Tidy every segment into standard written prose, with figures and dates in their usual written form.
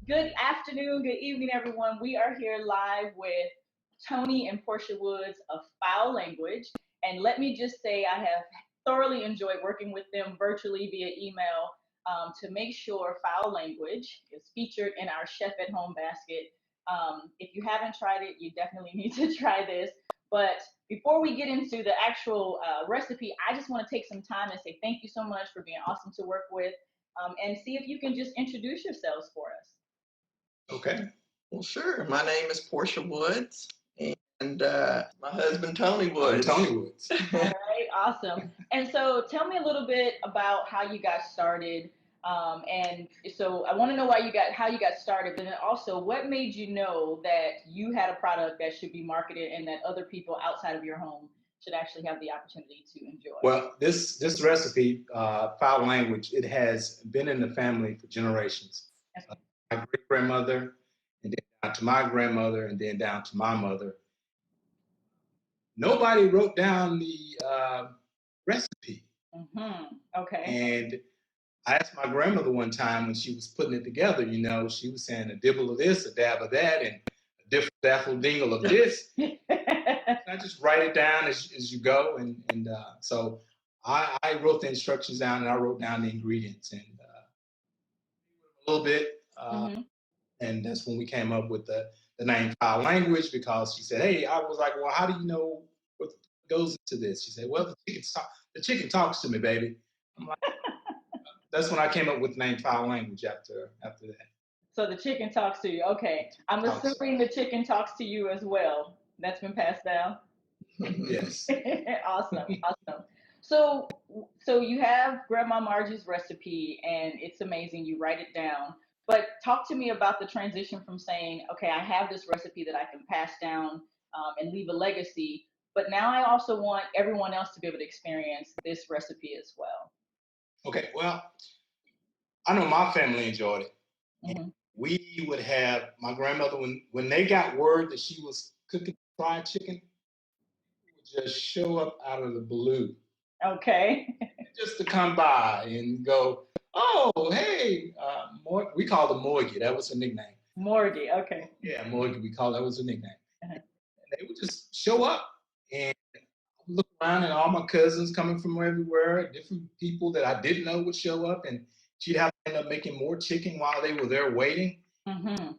Good afternoon, good evening, everyone. We are here live with Tony and Porschea Woods of Fowl Language. And let me just say, I have thoroughly enjoyed working with them virtually via email to make sure Fowl Language is featured in our Chef at Home basket. If you haven't tried it, you definitely need to try this. But before we get into the actual recipe, I just want to take some time and say thank you so much for being awesome to work with, and see if you can just introduce yourselves for us. Okay. Well, sure. My name is Porschea Woods, and my husband Tony Woods. I'm Tony Woods. All right, awesome. And so, tell me a little bit about how you got started. And so, I want to know how you got started, but then also, what made you know that you had a product that should be marketed and that other people outside of your home should actually have the opportunity to enjoy? Well, this recipe, Fowl Language, it has been in the family for generations. My great-grandmother, and then down to my grandmother, and then down to my mother. Nobody wrote down the recipe. Okay. And I asked my grandmother one time when she was putting it together, she was saying a dibble of this, a dab of that, and a daffle dingle of this. I just write it down as you go. And so I wrote the instructions down, and I wrote down the ingredients, and a little bit. And that's when we came up with the name Fowl Language, because she said, hey, I was like, well, how do you know what goes into this? She said, well, the chicken talks to me, baby. I'm like, that's when I came up with the name Fowl Language after that. So the chicken talks to you. Okay. I'm assuming the chicken talks to you as well. That's been passed down? Yes. Awesome. So you have Grandma Margie's recipe, and it's amazing. You write it down. But talk to me about the transition from saying, okay, I have this recipe that I can pass down and leave a legacy, but now I also want everyone else to be able to experience this recipe as well. Okay, well, I know my family enjoyed it. And we would have my grandmother, when they got word that she was cooking fried chicken, would just show up out of the blue. Okay. Just to come by and go, oh, hey, we called her Morgie. That was her nickname. Morgie, okay. Yeah, Morgie, that was her nickname. And they would just show up, and look around, and all my cousins coming from everywhere, different people that I didn't know would show up, and she'd have to end up making more chicken while they were there waiting. Then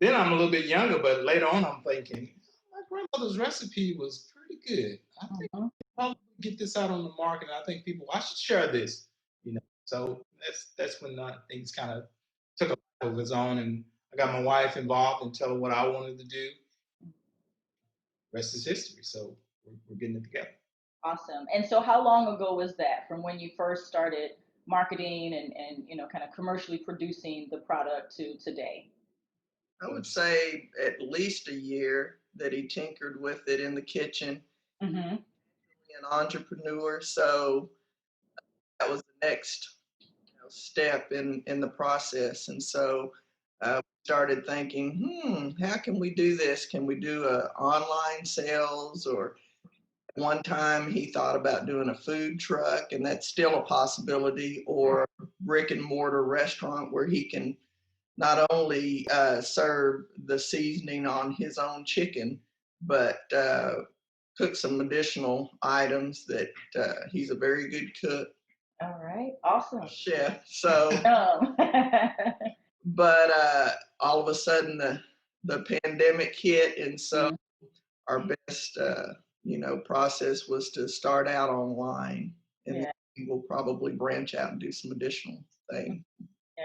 I'm a little bit younger, but later on I'm thinking, my grandmother's recipe was pretty good. I think I'll probably get this out on the market, and I think I should share this. So that's when things kind of took a life of its own, and I got my wife involved and tell her what I wanted to do. Rest is history. So we're getting it together. Awesome. And so how long ago was that, from when you first started marketing and kind of commercially producing the product to today? I would say at least a year that he tinkered with it in the kitchen. An entrepreneur, so that was the next step in the process. And so we started thinking, how can we do this? Can we do online sales? Or one time he thought about doing a food truck, and that's still a possibility, or brick and mortar restaurant where he can not only serve the seasoning on his own chicken, but cook some additional items that he's a very good cook. All right, awesome. Chef. So, but all of a sudden the pandemic hit, and so our best process was to start out online, and then we'll probably branch out and do some additional things. Yeah.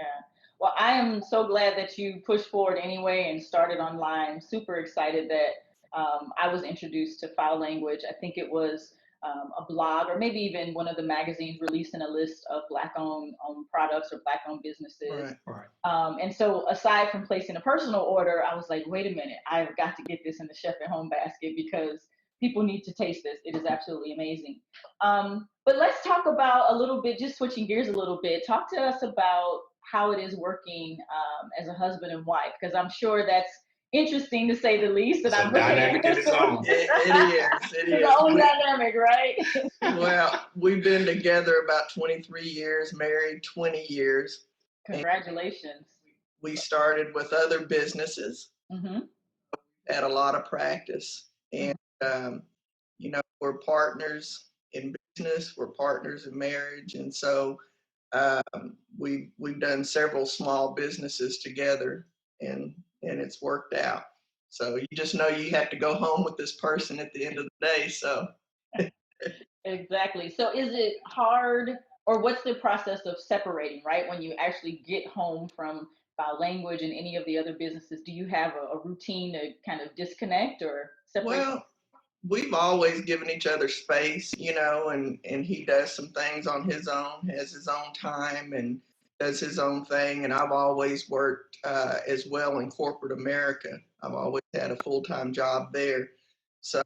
Well, I am so glad that you pushed forward anyway and started online. Super excited that I was introduced to Fowl Language. I think it was a blog, or maybe even one of the magazines releasing a list of Black-owned products or Black-owned businesses. Right. And so aside from placing a personal order, I was like, wait a minute, I've got to get this in the Chef at Home basket because people need to taste this. It is absolutely amazing. But let's talk about a little bit, just switching gears a little bit, talk to us about how it is working as a husband and wife, because I'm sure that's interesting to say the least. And I'm dynamic in its own. It is. It's the only dynamic, right? Well, we've been together about 23 years, married 20 years. Congratulations. we started with other businesses, Mm-hmm. had a lot of practice, and you know, we're partners in business, we're partners in marriage, and so we've done several small businesses together, and it's worked out. So you just know you have to go home with this person at the end of the day. So Exactly. So is it hard, or what's the process of separating, right? When you actually get home from Foul Language and any of the other businesses, do you have a routine to kind of disconnect or separate? well, we've always given each other space, you know, and he does some things on his own, has his own time, and does his own thing. And I've always worked as well in corporate America. I've always had a full-time job there. So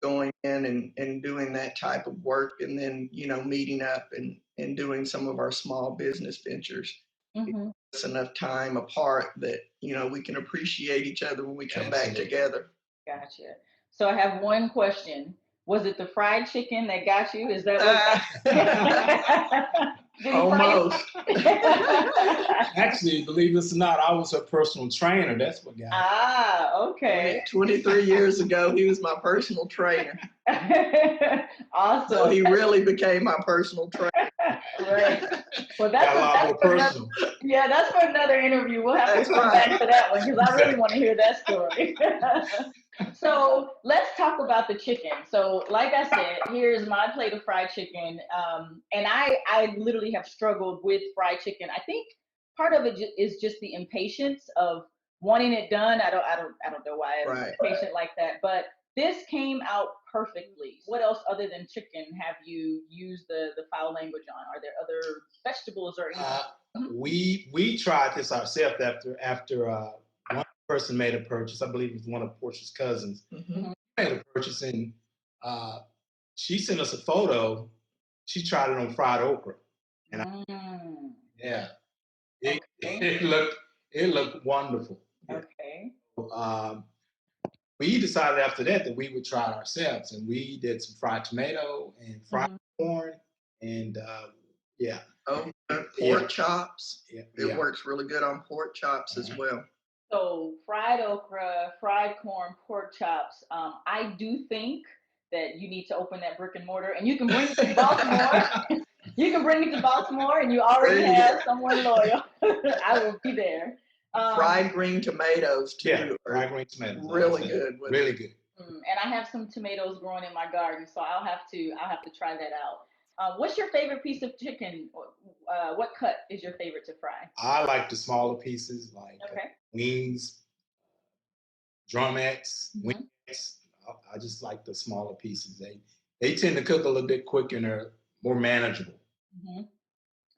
going in and doing that type of work, and then, you know, meeting up and doing some of our small business ventures. Mm-hmm. It's enough time apart that, you know, we can appreciate each other when we come back Absolutely. together. Gotcha. So I have one question. Was it the fried chicken that got you? Is that what? Did he fry Almost. Actually, believe this or not, I was her personal trainer. That's what got me. Ah, okay. 23 years ago, he was my personal trainer. Awesome. So he really became my personal trainer. Right. Well, Got a lot that's more for another, personal. yeah, that's for another interview. We'll have to That's come right. back to that one because I really want to hear that story. So let's talk about the chicken. So, like I said, here's my plate of fried chicken, and I literally have struggled with fried chicken. I think part of it is just the impatience of wanting it done. I don't know why I'm Right. impatient like that, but this came out perfectly. What else other than chicken have you used the Foul Language on? Are there other vegetables or anything? We tried this ourselves after one person made a purchase. I believe it was one of Portia's cousins. Mm-hmm. Made a purchase, and she sent us a photo. She tried it on fried okra, and yeah, it, Okay. it looked wonderful. Okay. Um, we decided after that we would try it ourselves, and we did some fried tomato and fried corn, and yeah. Oh, pork chops. Yeah, It works really good on pork chops as well. So fried okra, fried corn, pork chops. I do think that you need to open that brick and mortar, and you can bring it to Baltimore. You can bring it to Baltimore, and you already have someone loyal. I will be there. Fried green tomatoes too. Yeah, fried green tomatoes. Really good. Really good. And I have some tomatoes growing in my garden, so I'll have to try that out. What's your favorite piece of chicken? What cut is your favorite to fry? I like the smaller pieces, like Okay. wings, drumettes, Mhm. wings. I just like the smaller pieces. They tend to cook a little bit quicker and are more manageable. Mhm.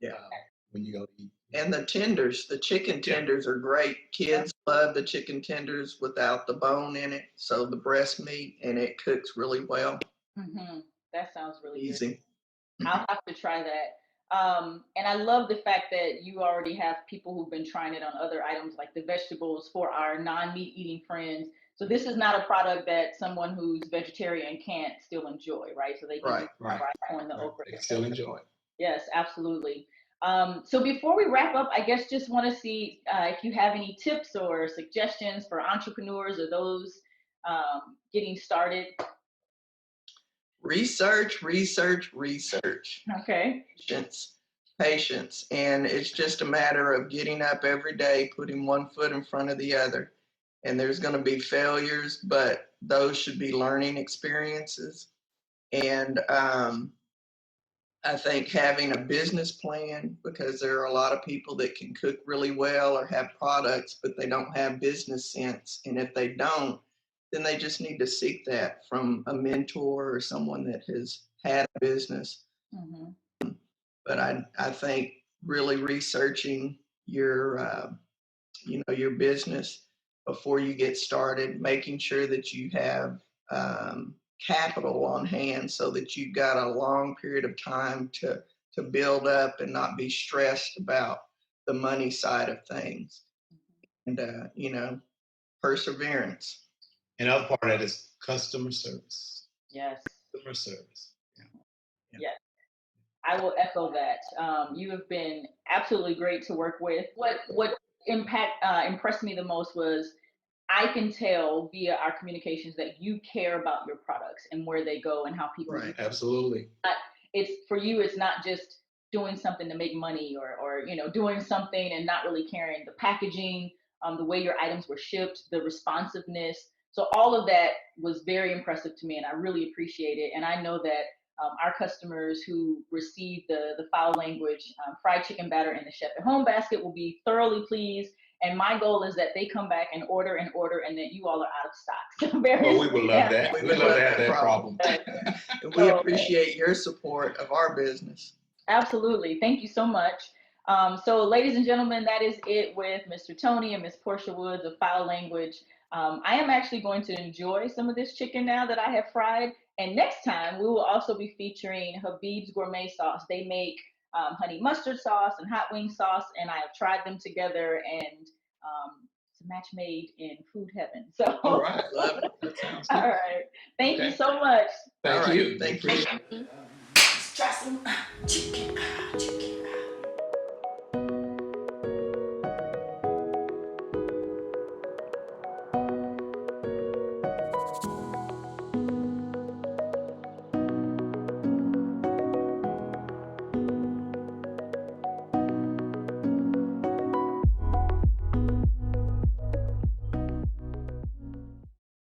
Yeah. When you go to eat. And the tenders, the chicken tenders are great. Kids love the chicken tenders without the bone in it. So the breast meat, and it cooks really well. That sounds really Easy. good. I'll have to try that. And I love the fact that you already have people who've been trying it on other items like the vegetables for our non-meat eating friends. So this is not a product that someone who's vegetarian can't still enjoy, right? So they can Right. fried corn, the okra. They still enjoy it. Yes, absolutely. So before we wrap up, I guess just want to see if you have any tips or suggestions for entrepreneurs or those getting started. Research, research, research. Okay. Patience. And it's just a matter of getting up every day, putting one foot in front of the other. And there's going to be failures, but those should be learning experiences. And I think having a business plan, because there are a lot of people that can cook really well or have products, but they don't have business sense. And if they don't, then they just need to seek that from a mentor or someone that has had a business. But I think really researching your your business before you get started, making sure that you have capital on hand so that you've got a long period of time to build up and not be stressed about the money side of things. And perseverance. Another part of that is customer service. Yes. Customer service. Yes. I will echo that. You have been absolutely great to work with. What impressed me the most was I can tell via our communications that you care about your products and where they go and how people Right. Absolutely. it's for you, it's not just doing something to make money or doing something and not really caring. The packaging, the way your items were shipped, the responsiveness. So all of that was very impressive to me, and I really appreciate it. And I know that our customers who receive the Fowl Language fried chicken batter in the chef at home basket will be thoroughly pleased. And my goal is that they come back and order, and that you all are out of stock. So Well, we would love that. We We'd love to have that problem. And we appreciate your support of our business. Absolutely. Thank you so much. So ladies and gentlemen, that is it with Mr. Tony and Miss Porschea Woods of Fowl Language. I am actually going to enjoy some of this chicken now that I have fried. And next time we will also be featuring Habib's Gourmet Sauce. They make honey mustard sauce and hot wing sauce, and I have tried them together, and it's a match made in food heaven. So All right. Love it. That sounds good. all right. Thank you so much. Thank All right. you. Thank you. Let's try some chicken.